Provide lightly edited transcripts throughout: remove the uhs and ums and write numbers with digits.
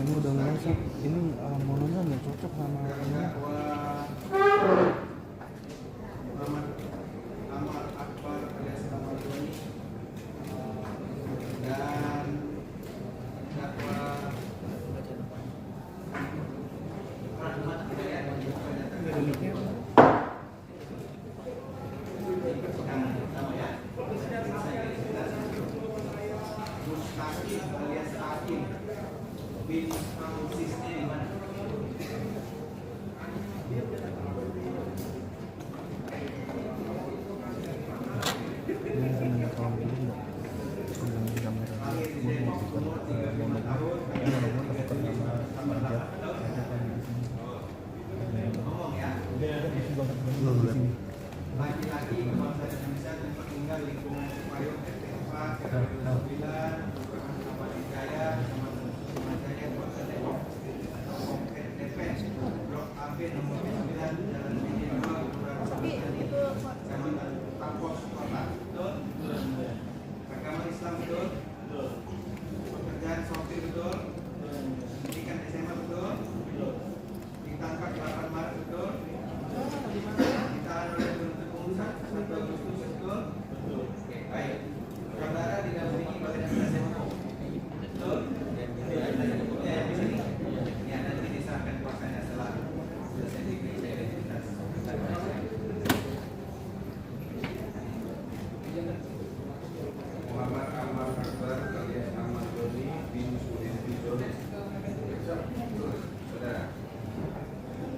Ini udah ngerasa ini mononya nggak cocok sama ini. Amar Akbar alias Ramadhani dan dakwa Rahmat Hidayat Mustaqim alias Akim bin Sisnya di mana? Laki-laki kebangsaan Indonesia dan tinggal lingkungan Cipayung, RT 4, RW 9, Kabupaten Jaya, Kecamatan Kota Depok, Komplek DP, Blok AB nomor 9, Jalan BD 2, Kelurahan Sukasari, Kecamatan Tapos, Kota. Betul? Agama Islam betul? Pekerjaan sopir betul? Pendidikan SMA betul? Ditangkap 8 Maret betul? Ditahan oleh penuntut umum 1 Agustus betul? Oke, baik. Saudara didampingi oleh penasihat hukum. Betul? Ya, di sini. Ya, nanti diserahkan kuasanya setelah selesai diperiksa identitas. Muhammad Amar Akbar alias Ahmad Doni bin Sudin Bidon. Saudara,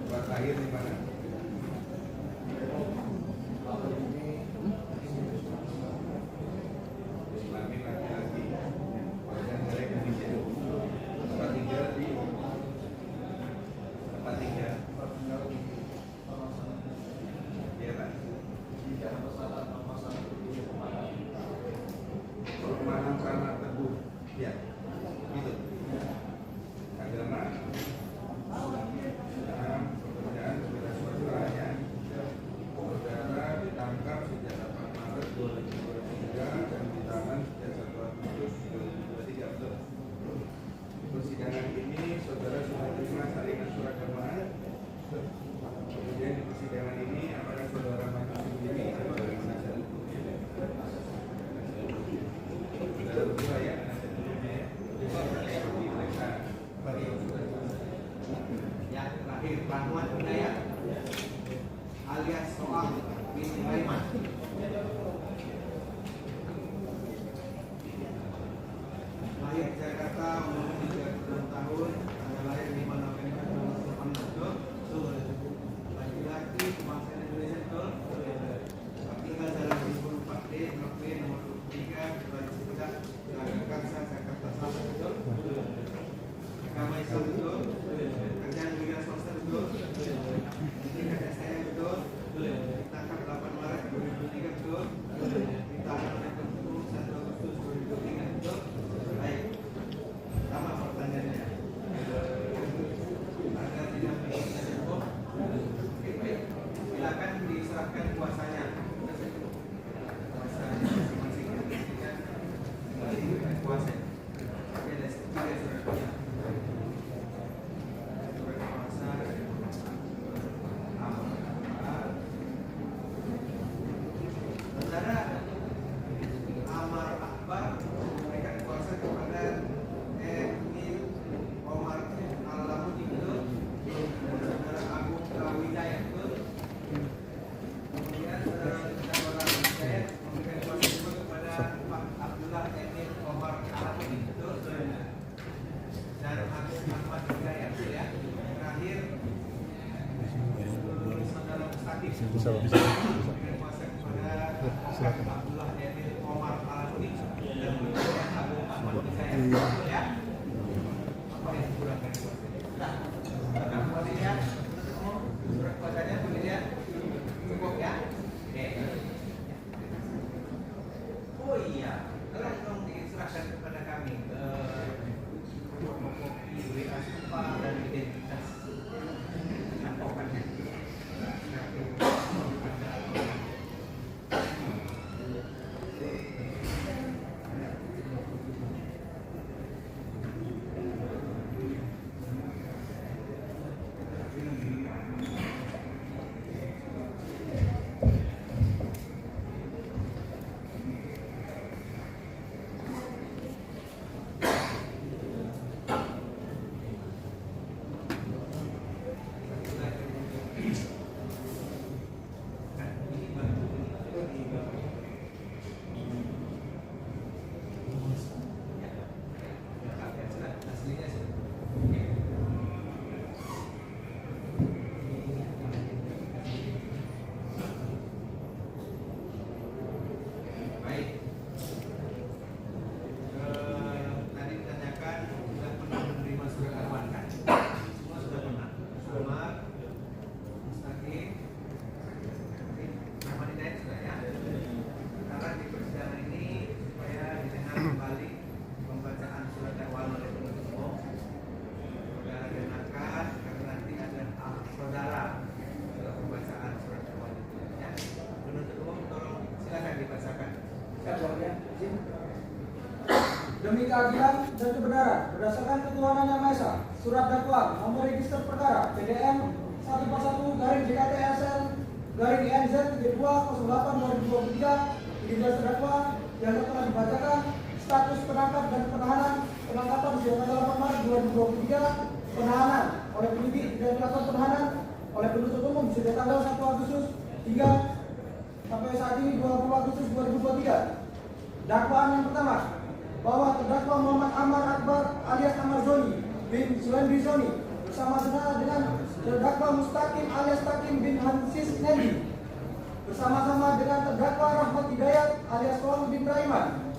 buat lahir di mana? Islami laki-laki, warga negara Indonesia. Tempat tinggal di tempat tinggal. Iya Pak. Perumahan Karena Teguh, ya, gitu. Agama, pekerjaan sebagai saudaranya. Saudara ditangkap sejak 8 Maret 2023 dan ditahan sejak 1 Agustus 2023. Betul. Persidangan ini saudara sudah terima salinan surat dakwaan. Kemudian di persidangan ini apakah saudara maju sendiri atau bagaimana? Saudara berdua ya, sebelumnya ya. Yang terakhir, Rahmat Hidayat alias Soal bin Sulaiman. Lahir di Jakarta, umur 36 tahun, tanggal lahir 5 November 1986. Laki-laki, kebangsaan Indonesia betul? Tinggal Jalan Timbul 4D, Blok B nomor 23, Kelurahan Ciputat, Jalan Karsa, Jakarta Selatan betul? Agama Islam betul? Kerjaan wira swasta betul? Pendidikan SMA betul? Ditangkap 8 Maret 2023 betul? Ditahan oleh penuntut umum 1 Agustus 2023 betul? Baik. Sama pertanyaannya. Agar tidak menjadi hukum. Oke, baik. Silakan diserahkan kuasanya. Kuasanya masing-masing yang diberikan kuasa. Oke, ada 3 surat kuasa. Saudara Amar Akbar memberikan kuasa kepada Emil Omar Alamuddin betul? Saudara Agung Hidayat betul? Kemudian saudara Hidayat memberikan kuasa juga kepada Pak Abdullah Emil Omar Alamuddin betul? Dan Agung Ahmad Hidayat betul ya? Terakhir saudara Mustaqim memberikan kuasa kepada Abdullah Emil Omar Alamuddin dan kemudian Agung Ahmad Hidayat betul ya? Apa yang kurangkan kuasanya? Nah, kuasanya surat kuasanya kemudian cukup ya? Oke. Oh iya, tolong diserahkan kepada kami kopi WA Sumpah dan identitas advokannya. keadilan dan kebenaran berdasarkan ketuhanan Yang Maha Esa. Surat dakwaan nomor register perkara PDN 141-JKTSL-INZ-3208-2023 identitas terdakwa yang telah dibacakan status penangkap dan penangkapan sejak tanggal 8 Maret 2023, penahanan oleh penyidik dan dilakukan penahanan oleh penuntut umum sejak tanggal 1 Agustus hingga sampai saat ini 20 Agustus 2023. Dakwaan yang pertama, bahwa terdakwa Muhammad Amar Akbar alias Amar Zoni bin Sulendi Zoni bersama dengan terdakwa Mustaqim alias Takim bin Hansis Nendi bersama-sama dengan terdakwa Rahmat Hidayat alias Wang bin Raiman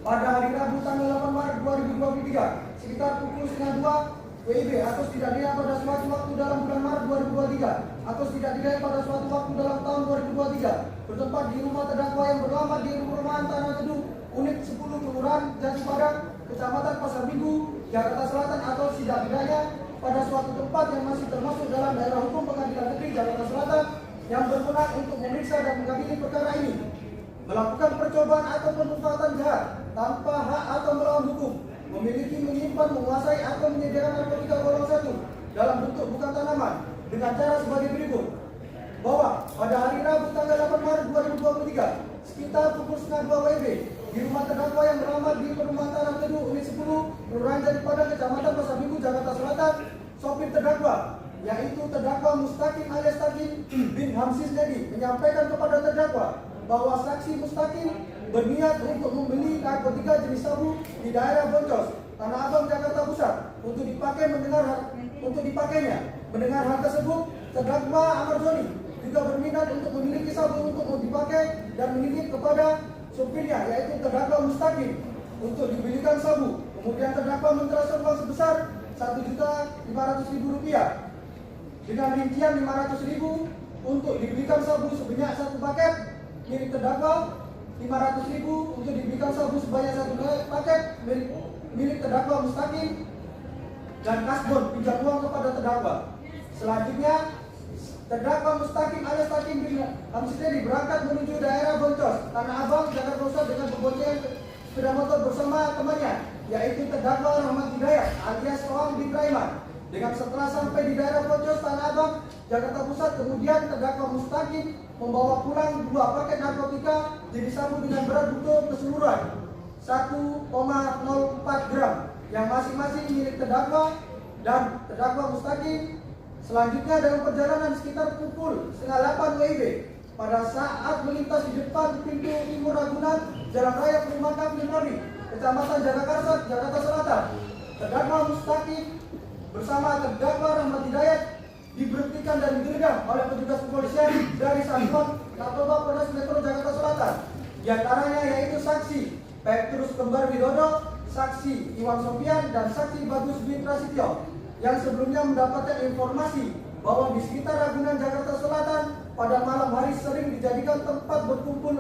pada hari Rabu tanggal 8 Maret 2023 sekitar pukul 1:30 WIB atau setidaknya pada suatu waktu dalam bulan Maret 2023 atau setidaknya pada suatu waktu dalam tahun 2023 bertempat di rumah terdakwa yang beralamat di perumahan Tanah Teduh unit 10 Kelurahan Jati Padang, Kecamatan Pasar Minggu, Jakarta Selatan atau setidaknya pada suatu tempat yang masih termasuk dalam daerah hukum Pengadilan Negeri Jakarta Selatan yang berwenang untuk memeriksa dan mengadili perkara ini, melakukan percobaan atau pemanfaatan jahat tanpa hak atau melawan hukum, memiliki, menyimpan, menguasai atau menyediakan narkotika golongan 1 dalam bentuk bukan tanaman dengan cara sebagai berikut. Bahwa pada hari Rabu tanggal 8 Maret 2023 sekitar pukul 1:30 WIB di rumah terdakwa yang beralamat di perumahan Tanah Teduh unit 10 Kelurahan Jati Padang, Kecamatan Pasar Minggu, Jakarta Selatan, sopir terdakwa yaitu terdakwa Mustaqim alias Takim bin Hamsis Nedi menyampaikan kepada terdakwa bahwa saksi Mustaqim berniat untuk membeli narkotika jenis sabu di daerah Boncos, Tanah Abang, Jakarta Pusat untuk dipakainya. Mendengar hal tersebut, terdakwa Amar Zoni juga berminat untuk memiliki sabu untuk dipakai dan menitip kepada supirnya yaitu terdakwa Mustaqim untuk dibelikan sabu. Kemudian terdakwa mentransfer uang sebesar Rp1.500.000 dengan rincian Rp500.000 untuk dibelikan sabu sebanyak 1 paket milik terdakwa, Rp500.000 untuk dibelikan sabu sebanyak 1 paket milik terdakwa Mustaqim, dan kasbon pinjam uang kepada terdakwa. Selanjutnya, terdakwa Mustaqim alias Takim bin Hamsis Nedi berangkat menuju daerah Boncos, Tanah Abang, Jakarta Pusat dengan berboncengan sepeda motor bersama temannya, yaitu terdakwa Rahmat Hidayat alias Wang bin Raiman. Dengan setelah sampai di daerah Boncos, Tanah Abang, Jakarta Pusat, kemudian terdakwa Mustaqim membawa pulang 2 paket narkotika jenis sabu dengan berat betul keseluruhan 1,04 gram yang masing-masing milik terdakwa dan terdakwa Mustaqim. Selanjutnya dalam perjalanan sekitar pukul 7:30 WIB pada saat melintas di depan pintu timur Ragunan Jalan Raya Perumahan Kapten Nori, Kecamatan Jagakarsa, Jakarta Selatan, terdakwa Mustaqim bersama terdakwa Rahmat Hidayat diberhentikan dan digeledah oleh petugas kepolisian dari Satuan Narkoba Polres Metro Jakarta Selatan. Di antaranya yaitu saksi Petrus Kembar Widodo, saksi Iwan Sofian, dan saksi Bagus bin Prasetyo yang sebelumnya mendapatkan informasi bahwa di sekitar Ragunan Jakarta Selatan pada malam hari sering dijadikan tempat berkumpul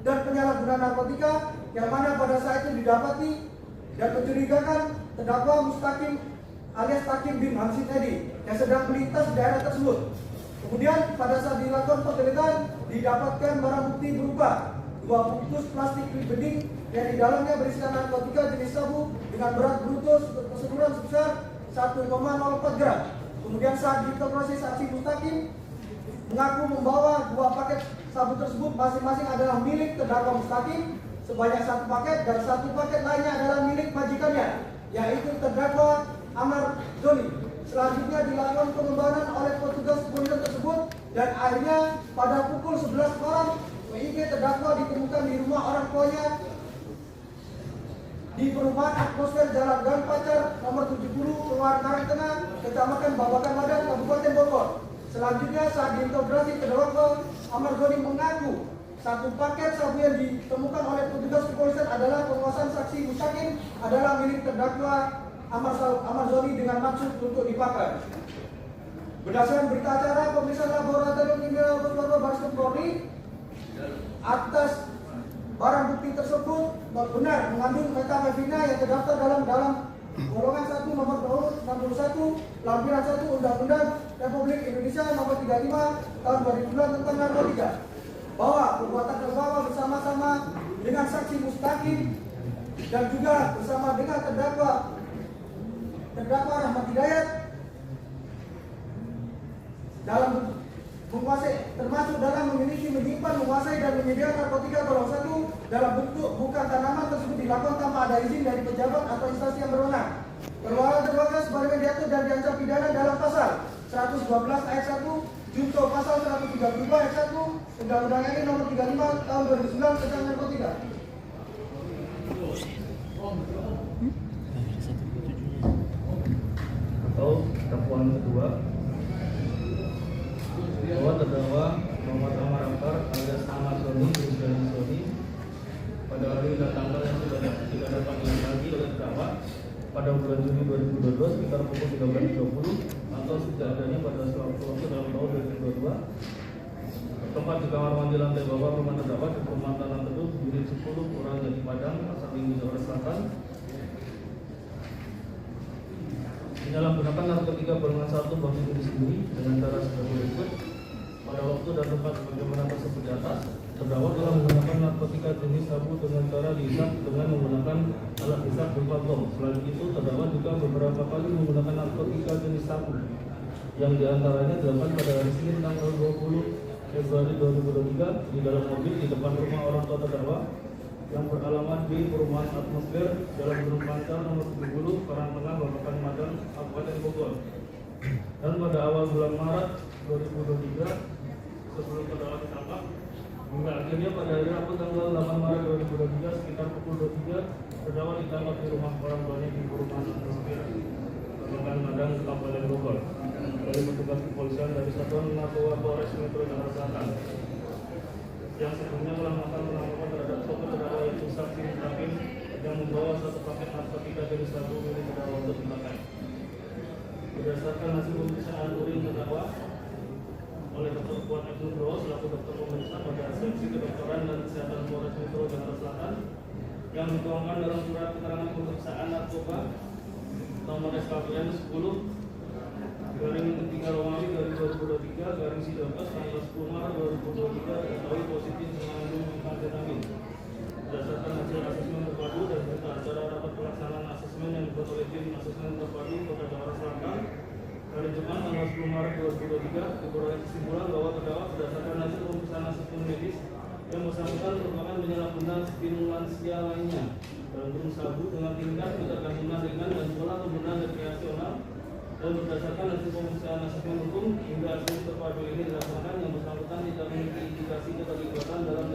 dan penyalahgunaan narkotika yang mana pada saat itu didapati dan mencurigakan terdakwa Mustaqim alias Takim bin Hamsis Nedi yang sedang melintas di daerah tersebut. Kemudian pada saat dilakukan penggeledahan didapatkan barang bukti berupa 2 bungkus plastik bening yang di dalamnya berisikan narkotika jenis sabu dengan berat bruto keseluruhan sebesar 1,04 gram. Kemudian saat diinterogasi saksi Mustaqim mengaku membawa 2 paket sabu tersebut masing-masing adalah milik terdakwa Mustaqim sebanyak 1 paket dan 1 paket lainnya adalah milik majikannya yaitu terdakwa Amar Zoni. Selanjutnya dilakukan pengembangan oleh petugas kepolisian tersebut dan akhirnya pada pukul 11 malam WIB terdakwa ditemukan di rumah orang tuanya di perumahan Atmosfer Jalan Gang Pacar nomor 70 Kelurahan Karangtengah, Kecamatan Babakan Madan, Kabupaten Bogor. Selanjutnya saat diinterogasi terdakwa Amar Zoni mengaku 1 paket sabu yang ditemukan oleh petugas kepolisian adalah penguasaan saksi Mustaqim adalah milik terdakwa Amar Zoni dengan maksud untuk dipakai. Berdasarkan berita acara pemeriksaan laboratorium kimia Baris Krim Polri atas barang bukti tersebut benar mengandung metamfetamina yang terdaftar dalam golongan 1 nomor 61 lampiran 1 Undang-Undang Republik Indonesia nomor 35 tahun 2002 tentang narkotika, bahwa perbuatan terdakwa bersama-sama dengan saksi Mustaqim dan juga bersama dengan terdakwa Rahmat Hidayat dalam menguasai, termasuk dalam memiliki, menyimpan, menguasai dan menyediakan narkotika golongan 1 dalam bentuk bukan tanaman tersebut dilakukan tanpa ada izin dari pejabat atau instansi yang berwenang. Perbuatan terdakwa sebagaimana diatur dan diancam pidana dalam pasal 112 ayat 1 junto pasal 132 ayat 1 Undang-Undang RI nomor 35 tahun 2009 tentang narkotika. Atau dakwaan kedua bahwa terdakwa Muhammad Amar Akbar alias Ahmad Soni pada hari dan tanggal yang tidak dapat diingat lagi oleh terdakwa pada bulan Juni 2022 sekitar pukul 13.30 atau setidaknya pada suatu waktu dalam tahun 2022 tempat di kamar mandi lantai bawah rumah terdakwa di perumahan Tanah Teduh unit 10 Kelurahan Jati Padang, Pasar Minggu, Jakarta Selatan dalam menggunakan narkotika golongan 1 bagi diri sendiri dengan cara sebagai berikut. Pada waktu dan tempat sebagaimana tersebut di atas, terdakwa telah menggunakan narkotika jenis sabu dengan cara dihisap dengan menggunakan alat hisap berupa gong. Selain itu, terdakwa juga beberapa kali menggunakan narkotika jenis sabu yang diantaranya dilakukan pada hari Senin tanggal 20 Februari 2023 di dalam mobil di depan rumah orang tua terdakwa yang beralamat di Perumahan Atmosfer Jalan Gunung Pancar nomor 70 Karangtengah, Babakan Madang, Kabupaten Bogor. Dan pada awal bulan Maret 2023 sebelum terdakwa ditangkap hingga akhirnya pada hari Rabu tanggal 8 Maret 2023 sekitar pukul 23 terdakwa ditangkap di rumah orang tuanya di Perumahan Atmosfer Babakan Madang, Kabupaten Bogor oleh petugas kepolisian dari Satuan Narkoba Polres Metro Jakarta Selatan yang sebelumnya telah melakukan penangkapan terhadap sopir terdakwa yaitu Saksi Mustaqim yang membawa satu paket narkotika jenis sabu milik terdakwa untuk dipakai. Berdasarkan hasil pemeriksaan urin terdakwa oleh Dr. Kuat F. Nugroho selaku dokter pemeriksa pada seksi kedokteran dan kesehatan Polres Metro Jakarta Selatan yang dituangkan dalam surat keterangan pemeriksaan narkoba nomor SKPN 10 garing 3 Romawi dari 2023 garing 19 tanggal 10 Maret 2023 diketahui positif mengandung amfetamin. Berdasarkan hasil asesmen terpadu dan berita acara rapat pelaksanaan asesmen yang dibuat oleh tim asesmen terpadu Kota Jakarta Selatan hari Jumat tanggal 10 Maret 2023 diperoleh kesimpulan bahwa terdakwa berdasarkan hasil pemeriksaan asesmen medis yang bersangkutan merupakan penyalahgunaan stimulansia lainnya dalam burung sabu dengan tingkat ketergantungan ringan dan pola penggunaan rekreasional. Dan berdasarkan hasil pemeriksaan asesmen hukum hingga hasil terpadu ini dilaksanakan yang bersangkutan tidak memiliki indikasi keterlibatan dalam